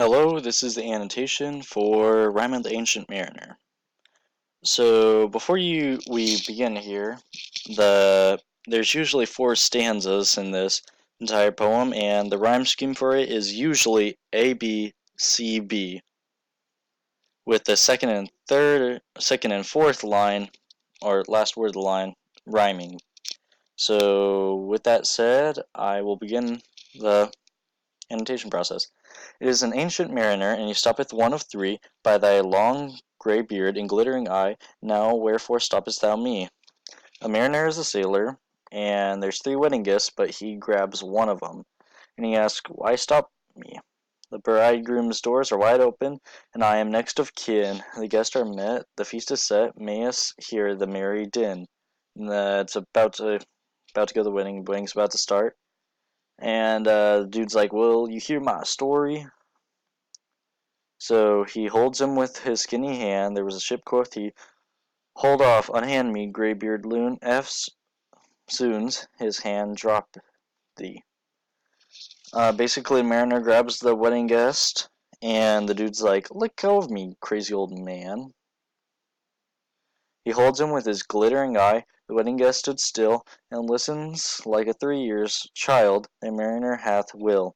Hello, this is the annotation for Rime of the Ancient Mariner. So before we begin here, there's usually four stanzas in this entire poem, and the rhyme scheme for it is usually A B C B, with the second and fourth line, or last word of the line, rhyming. So with that said, I will begin the annotation process. It is an ancient mariner, and he stoppeth one of three by thy long grey beard and glittering eye. Now wherefore stoppest thou me? A mariner is a sailor, and there's three wedding guests, but he grabs one of them, and he asks, "Why stop me? The bridegroom's doors are wide open, and I am next of kin. The guests are met, the feast is set. May us hear the merry din." And it's about to go to the wedding. The wedding's about to start. And the dude's like, "Will you hear my story?" So he holds him with his skinny hand. There was a ship, quoth he. "Hold off, unhand me, greybeard loon. F's soon's his hand drop thee." Basically, Mariner grabs the wedding guest, and the dude's like, "Let go of me, crazy old man." He holds him with his glittering eye. The wedding guest stood still, and listens like a 3 years child. The mariner hath will.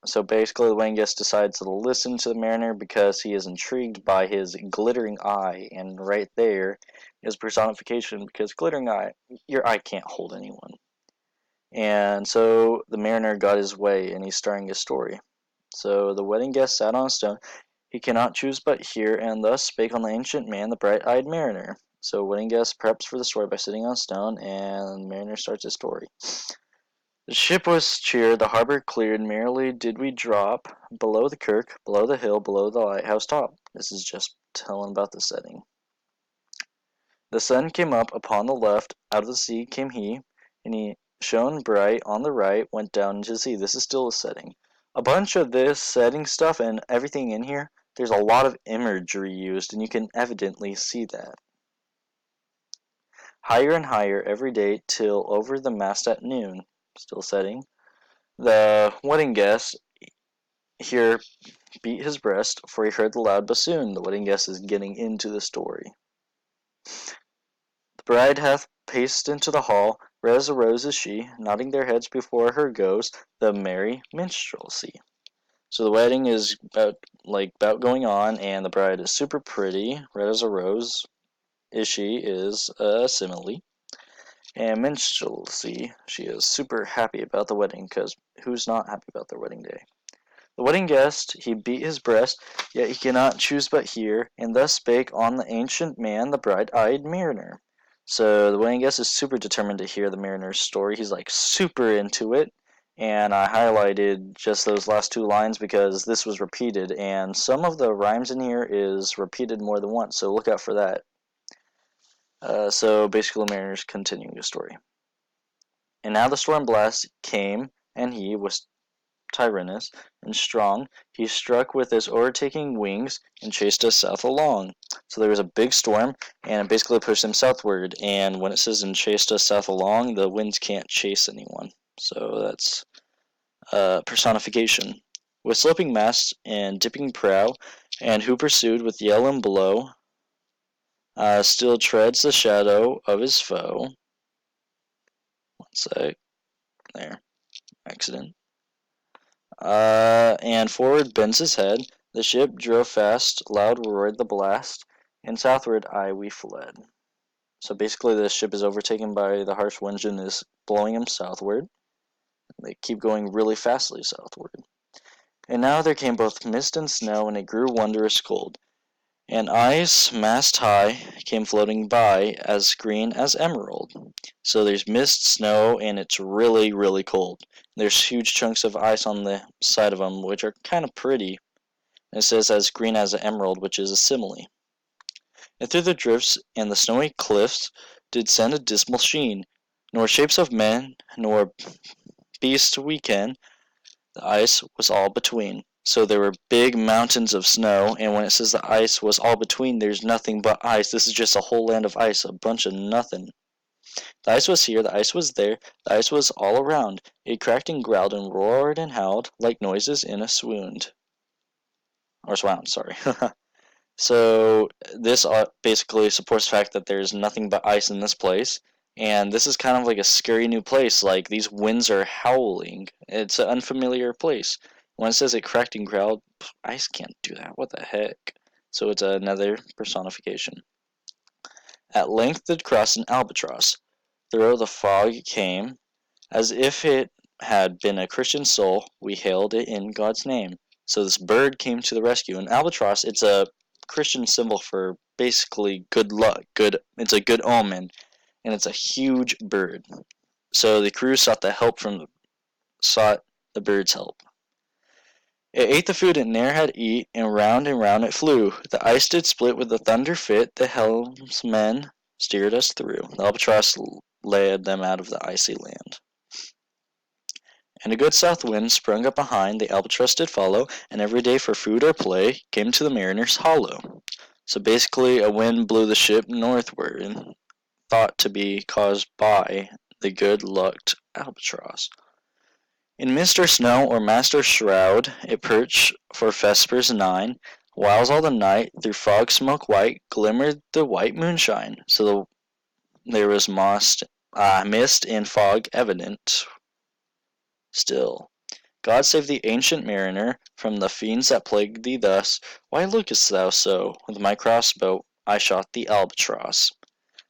So basically, the wedding guest decides to listen to the mariner because he is intrigued by his glittering eye, and right there is personification because glittering eye, your eye can't hold anyone. And so the mariner got his way, and he's starting his story. So the wedding guest sat on a stone. He cannot choose but hear, and thus spake on the ancient man, the bright-eyed mariner. So wedding guest preps for the story by sitting on a stone, and the mariner starts his story. The ship was cheered, the harbor cleared, merrily did we drop below the kirk, below the hill, below the lighthouse top. This is just telling about the setting. The sun came up upon the left, out of the sea came he, and he shone bright on the right, went down into the sea. This is still a setting. A bunch of this setting stuff and everything in here, there's a lot of imagery used, and you can evidently see that. Higher and higher every day till over the mast at noon. Still setting. The wedding guest here beat his breast, for he heard the loud bassoon. The wedding guest is getting into the story. The bride hath paced into the hall, red as a rose is she, nodding their heads before her goes the merry minstrelsy. So the wedding is about going on, and the bride is super pretty, red as a rose is she is a simile, and minstrelsy, she is super happy about the wedding, because who's not happy about their wedding day? The wedding guest, he beat his breast, yet he cannot choose but hear, and thus spake on the ancient man, the bright-eyed mariner. So the wedding guest is super determined to hear the mariner's story. He's like super into it, and I highlighted just those last two lines because this was repeated, and some of the rhymes in here is repeated more than once, so look out for that. So basically, the mariner's continuing the story. And now the storm blast came, and he was tyrannous and strong. He struck with his overtaking wings and chased us south along. So there was a big storm, and it basically pushed him southward. And when it says "and chased us south along," the winds can't chase anyone. So that's personification. With sloping masts and dipping prow, and who pursued with yell and blow, still treads the shadow of his foe. One sec. There. Accident. And forward bends his head. The ship drove fast, loud roared the blast, and southward we fled. So basically, the ship is overtaken by the harsh wind and is blowing him southward. They keep going really fastly southward. And now there came both mist and snow, and it grew wondrous cold. And ice, mast high, came floating by, as green as emerald. So there's mist, snow, and it's really, really cold. There's huge chunks of ice on the side of them, which are kind of pretty. And it says as green as an emerald, which is a simile. And through the drifts and the snowy cliffs did send a dismal sheen, nor shapes of men, nor beasts we ken, the ice was all between. So there were big mountains of snow, and when it says the ice was all between, there's nothing but ice. This is just a whole land of ice, a bunch of nothing. The ice was here, the ice was there, the ice was all around. It cracked and growled and roared and howled like noises in a swound. or swound, sorry. So this basically supports the fact that there's nothing but ice in this place, and this is kind of like a scary new place. Like these winds are howling. It's an unfamiliar place. When it says it cracked and growled, ice can't do that. What the heck? So it's another personification. At length did cross an albatross. Through the fog came, as if it had been a Christian soul. We hailed it in God's name. So this bird came to the rescue. An albatross, it's a Christian symbol for basically good luck. It's a good omen, and it's a huge bird. So the crew sought the bird's help. It ate the food it ne'er had eat, and round it flew. The ice did split with the thunder fit, the helmsmen steered us through. The albatross led them out of the icy land. And a good south wind sprung up behind, the albatross did follow, and every day for food or play came to the mariner's hollow. So basically, a wind blew the ship northward, thought to be caused by the good-lucked albatross. In mist or snow or mast or shroud, it perched for vespers 9, whiles all the night through fog smoke white glimmered the white moonshine. So there was mist and fog evident still. God save the ancient mariner from the fiends that plague thee thus. Why lookest thou so? With my crossbow I shot the albatross.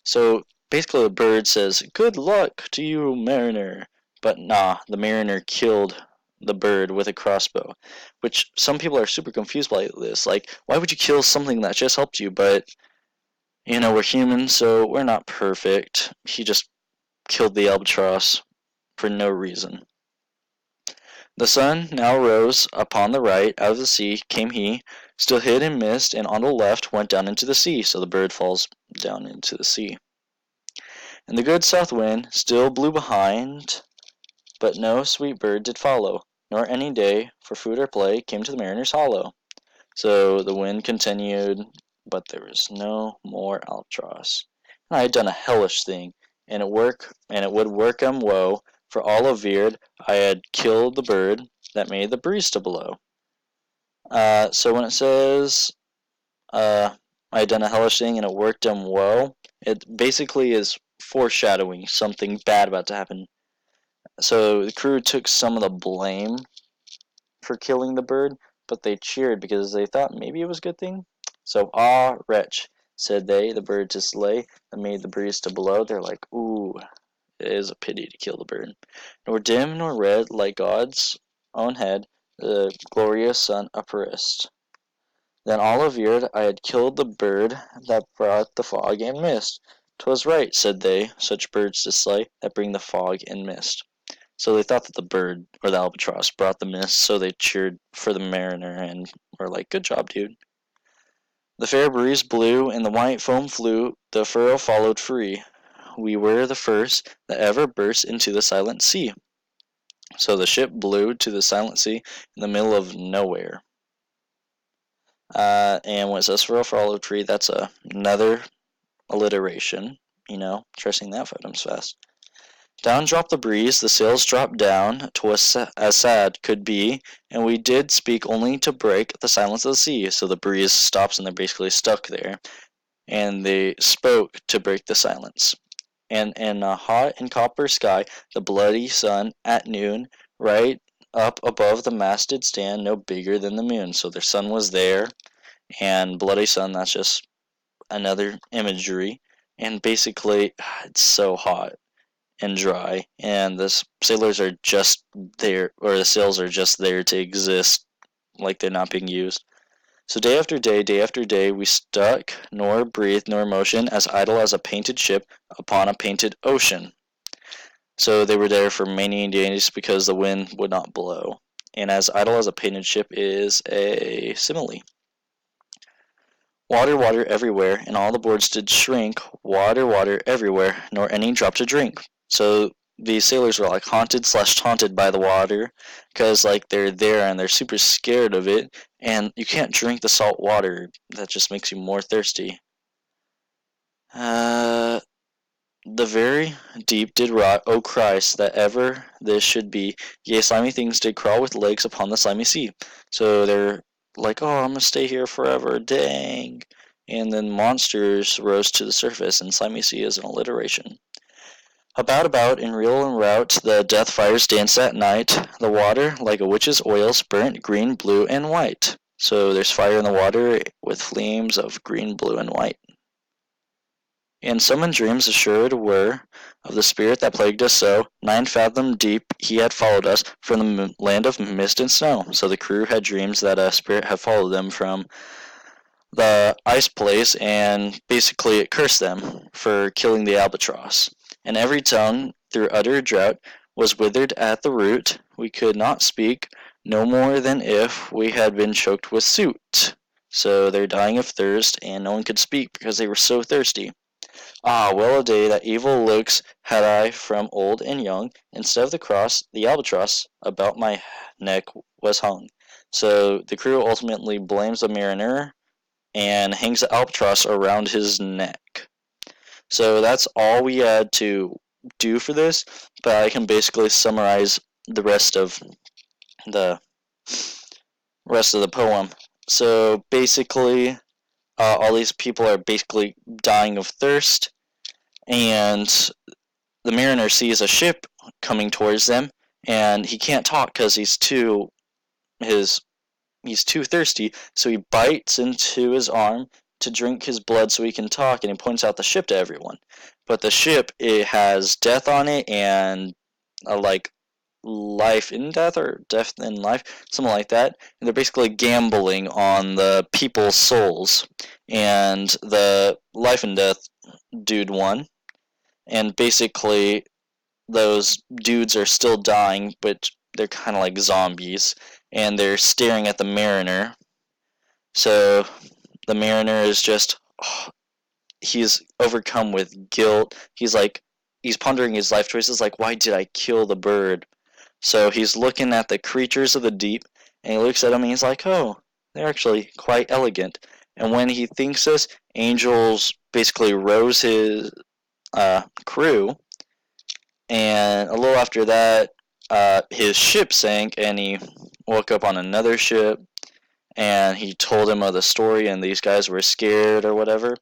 So basically the bird says, good luck to you, mariner. But nah, the mariner killed the bird with a crossbow. Which some people are super confused by this. Like, why would you kill something that just helped you? But, we're human, so we're not perfect. He just killed the albatross for no reason. The sun now rose upon the right, out of the sea came he, still hid in mist, and on the left went down into the sea, so the bird falls down into the sea. And the good south wind still blew behind, but no sweet bird did follow, nor any day, for food or play, came to the mariner's hollow. So the wind continued, but there was no more albatross. And I had done a hellish thing, and it would work 'em woe, for all averred I had killed the bird that made the breeze to blow. So when it says I had done a hellish thing and it worked 'em woe, it basically is foreshadowing something bad about to happen. So the crew took some of the blame for killing the bird, but they cheered because they thought maybe it was a good thing. So, ah, wretch, said they, the bird to slay, that made the breeze to blow. They're like, ooh, it is a pity to kill the bird. Nor dim nor red, like God's own head, the glorious sun uprist. Then all averred I had killed the bird that brought the fog and mist. 'Twas right, said they, such birds to slay, that bring the fog and mist. So they thought that the bird, or the albatross, brought the mist, so they cheered for the mariner and were like, good job, dude. The fair breeze blew, and the white foam flew, the furrow followed free. We were the first that ever burst into the silent sea. So the ship blew to the silent sea in the middle of nowhere. And when it says furrow followed free, that's another alliteration, tracing that five times fast. Down dropped the breeze, the sails dropped down, 'twas as sad could be, and we did speak only to break the silence of the sea. So the breeze stops and they're basically stuck there, and they spoke to break the silence. And in a hot and copper sky, the bloody sun at noon, right up above the mast did stand, no bigger than the moon. So their sun was there, and bloody sun, that's just another imagery. And basically, it's so hot and dry, and the sailors are just there, or the sails are just there to exist, like they're not being used. So day after day, we stuck, nor breathed, nor motion, as idle as a painted ship upon a painted ocean. So they were there for many days because the wind would not blow. And as idle as a painted ship is a simile. Water, water everywhere, and all the boards did shrink. Water, water everywhere, nor any drop to drink. So these sailors were like haunted slash taunted by the water, because like they're there and they're super scared of it, and you can't drink the salt water. That just makes you more thirsty. The very deep did rot, O Christ, that ever this should be. Yea, slimy things did crawl with legs upon the slimy sea. So they're like, oh, I'm gonna stay here forever, dang. And then monsters rose to the surface, and slimy sea is an alliteration. About, in reel and rout, the death fires danced at night. The water, like a witch's oils, burnt green, blue, and white. So there's fire in the water with flames of green, blue, and white. And some in dreams assured were of the spirit that plagued us so. 9 fathom deep he had followed us from the land of mist and snow. So the crew had dreams that a spirit had followed them from the ice place, and basically it cursed them for killing the albatross. And every tongue, through utter drought, was withered at the root. We could not speak, no more than if we had been choked with soot. So they're dying of thirst, and no one could speak because they were so thirsty. Ah, well a day that evil looks had I from old and young. Instead of the cross, the albatross about my neck was hung. So the crew ultimately blames the mariner and hangs the albatross around his neck. So that's all we had to do for this, but I can basically summarize the the rest of the poem. So basically, all these people are basically dying of thirst, and the mariner sees a ship coming towards them, and he can't talk because his he's too thirsty, so he bites into his arm to drink his blood so he can talk, and he points out the ship to everyone. But the ship, it has death on it, and like life in death or death in life, something like that. And they're basically gambling on the people's souls. And the life and death dude won. And basically, those dudes are still dying, but they're kind of like zombies. And they're staring at the mariner. So the mariner is just, he's overcome with guilt. He's pondering his life choices, like, why did I kill the bird? So he's looking at the creatures of the deep, and he looks at them and he's like, oh, they're actually quite elegant. And when he thinks this, angels basically rose his crew, and a little after that, his ship sank, and he woke up on another ship, and he told him of the story, and these guys were scared or whatever.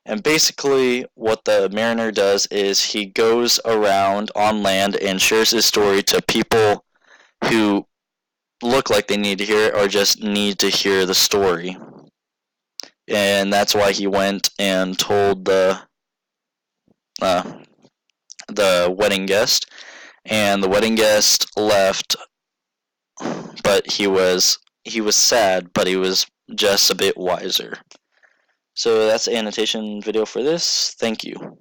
And basically, what the mariner does is he goes around on land and shares his story to people who look like they need to hear it or just need to hear the story. And that's why he went and told uh, the wedding guest, and the wedding guest left, but he was sad, but he was just a bit wiser. So that's the annotation video for this. Thank you.